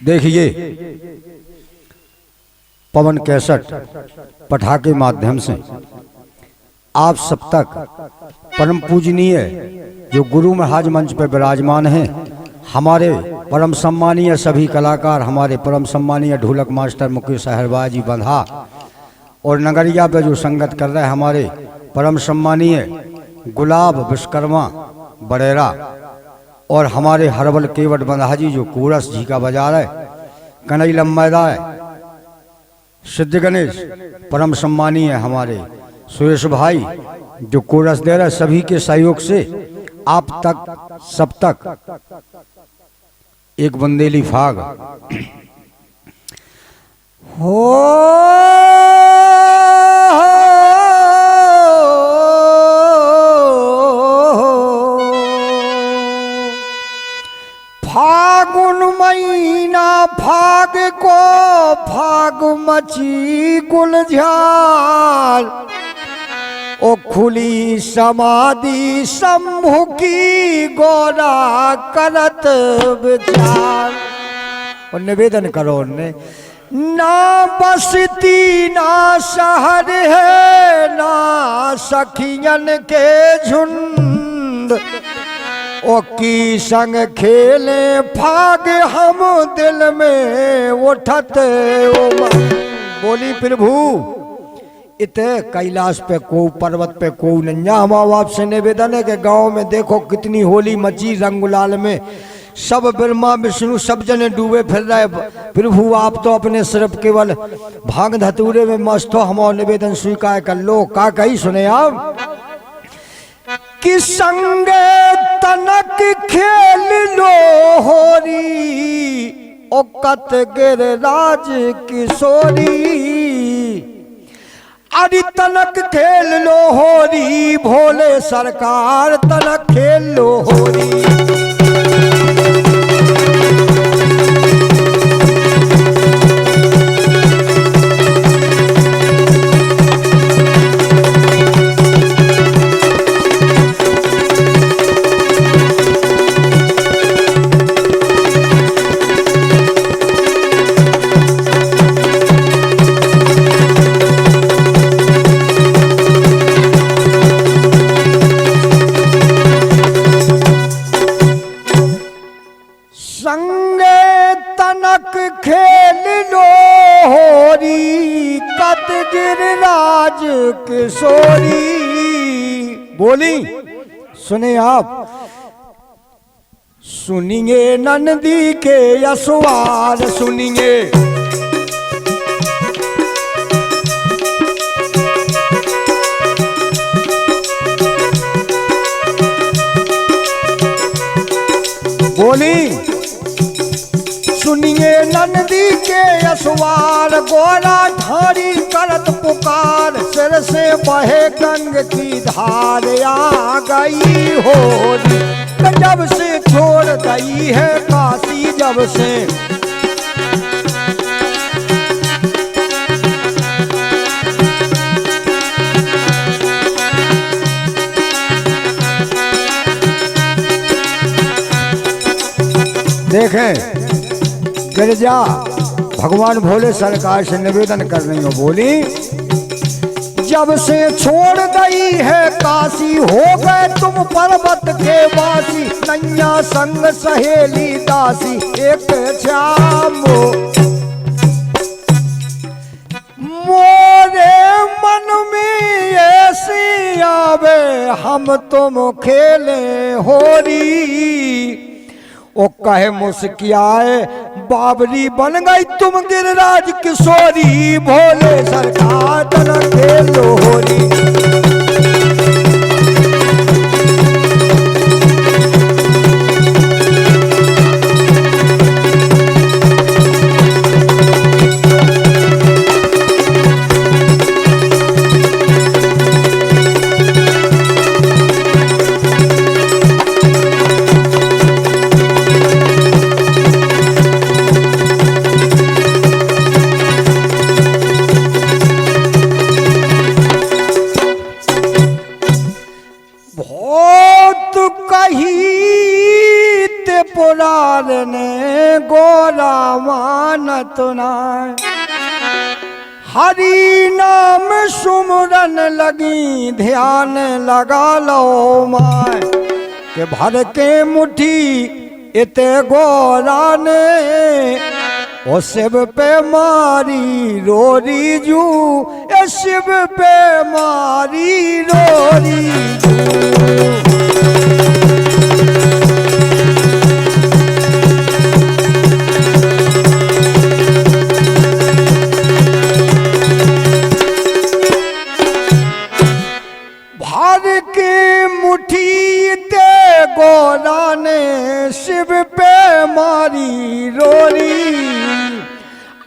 देखिए पवन कैसेट पठाके माध्यम से आप सब तक परम पूजनीय जो गुरु महाराज मंच पर विराजमान हैं, हमारे परम सम्मानीय सभी कलाकार, हमारे परम सम्मानीय ढोलक मास्टर मुकेश अहरवार जी बंधा, और नगरिया पे जो संगत कर रहे हैं हमारे परम सम्मानीय गुलाब विश्वकर्मा बड़ेरा, और हमारे हरबल केवट बंधा जी जो कोरस जी का बजा रहे, कन्हई लम्बैदा सिद्ध गणेश परम सम्मानीय हमारे सुरेश भाई जो कोरस दे रहे, सभी के सहयोग से आप तक सब तक एक बंदेली फाग हो फागुन महीना फाग को फाग मची गुलझार, ओ खुली समाधि शंभु की गोरा करत विचार। और निवेदन करो ने ना बस्ती ना शहर है ना सखियन के झुंड, ओ की संग खेले फाग हम दिल में उठत बोली प्रभु। इत कैलाश पे को पर्वत पे को नंजा। हम आपसे निवेदन है कि गांव में देखो कितनी होली मची, रंग गुलाल में सब ब्रह्मा विष्णु सब जने डूबे फिर रहे। प्रभु आप तो अपने सिर्फ केवल भांग धतूरे में मस्त हो। हमारा निवेदन स्वीकार कर लो। का कही सुने आप कि संग तनक खेल लो होरी, ओकत गिरराज किशोरी। अरे तनक खेल लो होरी, भोले सरकार तनक खेल लो होरी। किशोरी बोली सुने आप। सुनिए नंदी के यशवार सुनिए, बोली सुनिए नंदी के यशवार, गोरा ढारी करत पुकार, सिर से बहे गंग की धार आ गई होली। जब से छोड़ गई है काशी, जब से देखें गिरजा भगवान भोले सरकार से निवेदन कर रही हो। बोली जब से छोड़ गई है काशी, हो गए तुम पर्वत के वासी। नैया संग सहेली दासी एक श्याम, मोरे मन में ऐसी आवे हम तुम खेले होरी। ओ कहे मुस्कियाए बाबरी बन गई तुम गिरिराज किशोरी। भोले सरकार तनक खेल लो होरी। पुराण ने गोरा जानत नाय। हरि नाम सुमरन लगी ध्यान लगा लो माय, के भर के मुट्ठी इते गोरा ने ओ शिव पे मारी रोरी जू, ए शिव पे मारी रोरी जू। भर के मुट्ठी ते गोरा ने शिव पे मारी रोरी,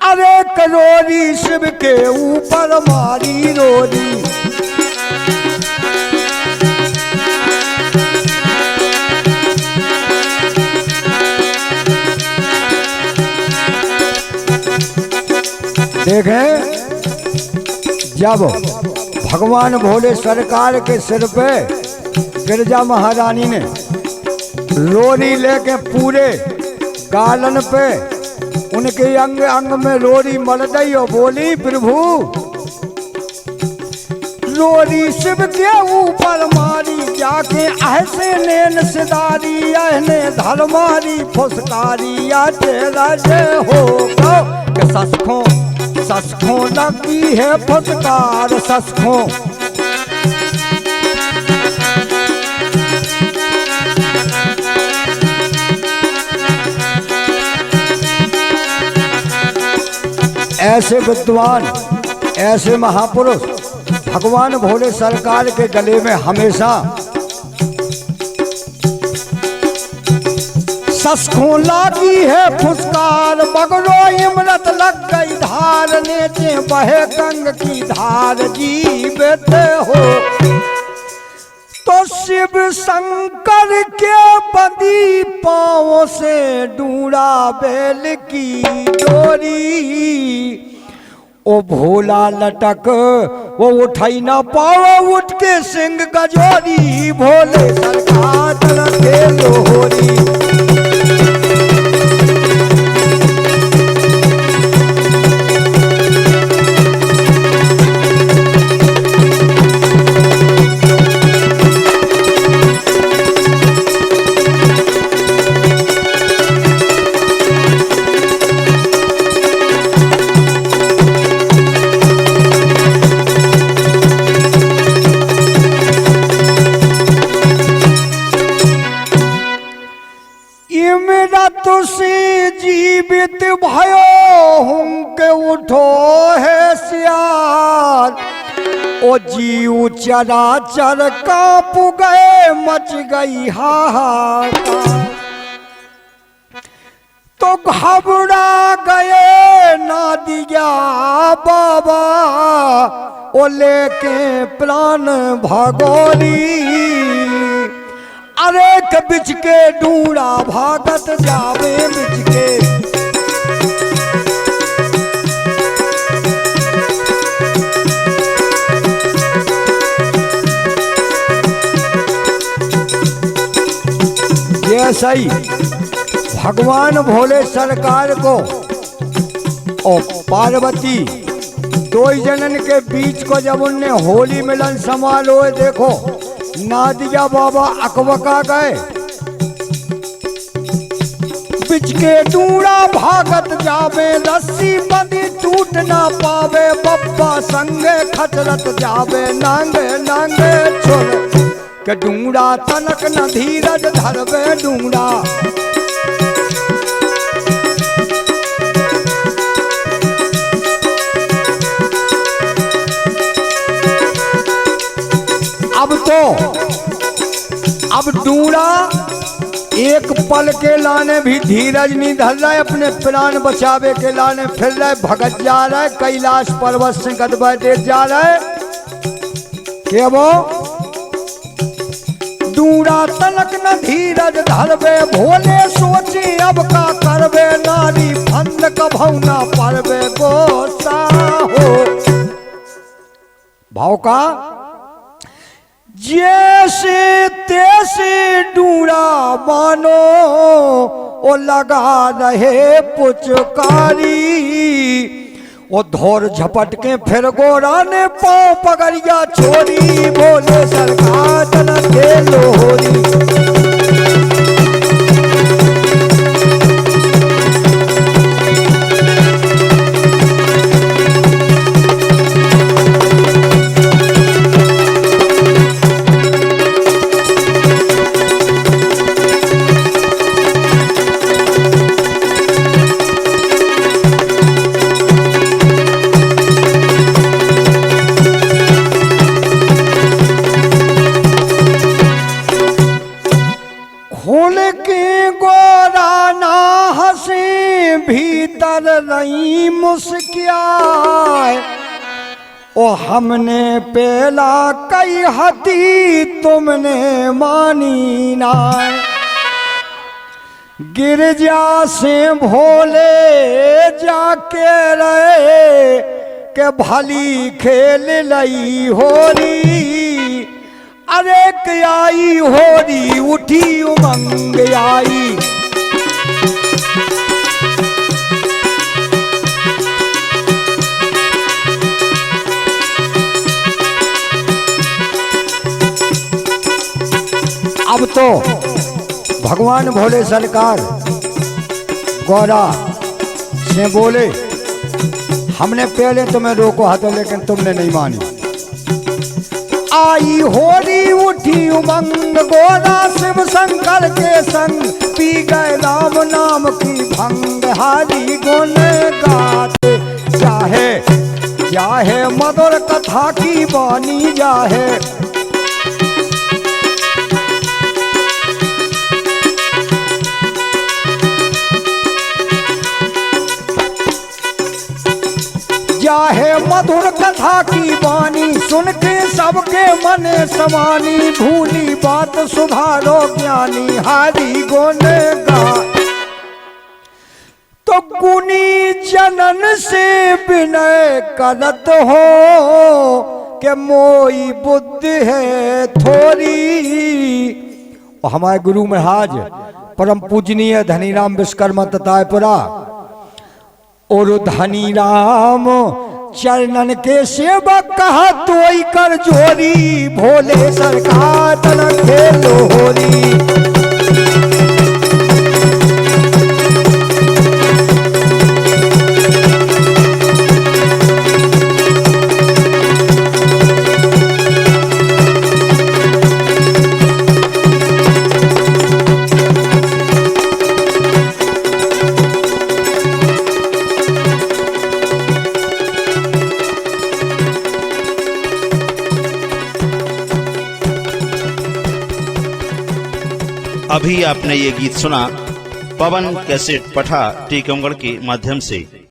अरे करोरी शिव के ऊपर मारी रोरी। देखें, जब भगवान भोले सरकार के सिर पे गिरजा महारानी ने रोरी लेके पूरे गालन पे उनके अंग अंग में रोरी मल गई और बोली, प्रभु रोरी शिव के ऊपर मारी, जाके ऐसे नैन सिदारी अहने धर्मारी फुसकारी, या तेरा जय हो के ससखों ससखों लगी है फुसकार ससखों। ऐसे विद्वान, ऐसे महापुरुष भगवान भोले सरकार के गले में हमेशा ससखों लागी है फुसकार, बगलो इमरत लग गई धार, नेचे बहे गंग की धार, जीवित हो तो शिव शंकर के बदी पाँव से डूरा बैल की डोरी, ओ भोला लटक वो उठाई ना पाओ उठ के सिंह गजोरी, भोले सरकार चलते लोहरी। तुसी जीवित भयो हूँ के उठो है सियार, ओ जीव चराचर कांप गए मच गई हाहाकार, तो घबरा गए ना दिया बाबा, ओ लेके प्राण भगोरी, अरे के बिच के डूरा भागत जावे बिच के। जैसे ही भगवान भोले सरकार को और पार्वती दो जनन के बीच को जब उनने होली मिलन समारोह देखो, नादिया बाबा अकबका गए, बिच के डूरा भागत जावे, रस्सी बंदी टूट ना पावे, बप्पा संगे खचरत जावे, नांगे नांगे छोड़ के डूरा तनक न धीरज धरवे डूरा। अब डूरा एक पल के लाने भी धीरज नहीं धर रहा है, अपने प्राण बचावे के लाने फिर रहा है, भगत जा रहा है, कैलाश पर्वत से गदबा दे जा रहा है। क्या वो डूरा तनक न धीरज धरवे, भोले सोचे अब का करवे, नारी फंद कभौ ना परवे गोसा हो। भाव का जैसे तैसे डूरा मानो ओ लगा रहे पुचकारी। ओ धोर झपट के फिर गोरा ने पाँव पकड़िया छोरी, बोले सरकार तन के लोहरी। खोल के गोरा ना हंसे भीतर रही मुस्कियाए। ओ हमने पेला कई हती तुमने मानी ना। गिरजा से भोले जाके रहे के भली खेल लई होरी। अरे आई होरी उठी उमंग आई। अब तो भगवान भोले सरकार गौरा से बोले हमने पहले तुम्हें रोको हाथों लेकिन तुमने नहीं मानी। आई होरी उठी उमंग गोरा शिव शंकर के संग, पी गए राम नाम की भंग। हरि गुण गाते चाहे चाहे मधुर कथा की बानी जाहे। चाहे मधुर कथा की बानी, सुन के सबके मने समानी। भूली बात सुधारो ज्ञानी, हरि गुण गा। तो गुनी जनन से विनय करत हो, के मोई बुद्धि है थोरी। और हमारे गुरु महाराज परम पूजनीय धनीराम विश्वकर्मा ततायपुरा और धनी राम चरणन के सेवक कहा तोई कर जोरी। भोले सरकार तन के लोहरी। अभी आपने ये गीत सुना पवन कैसेट पठा टीकमगढ़ के माध्यम से।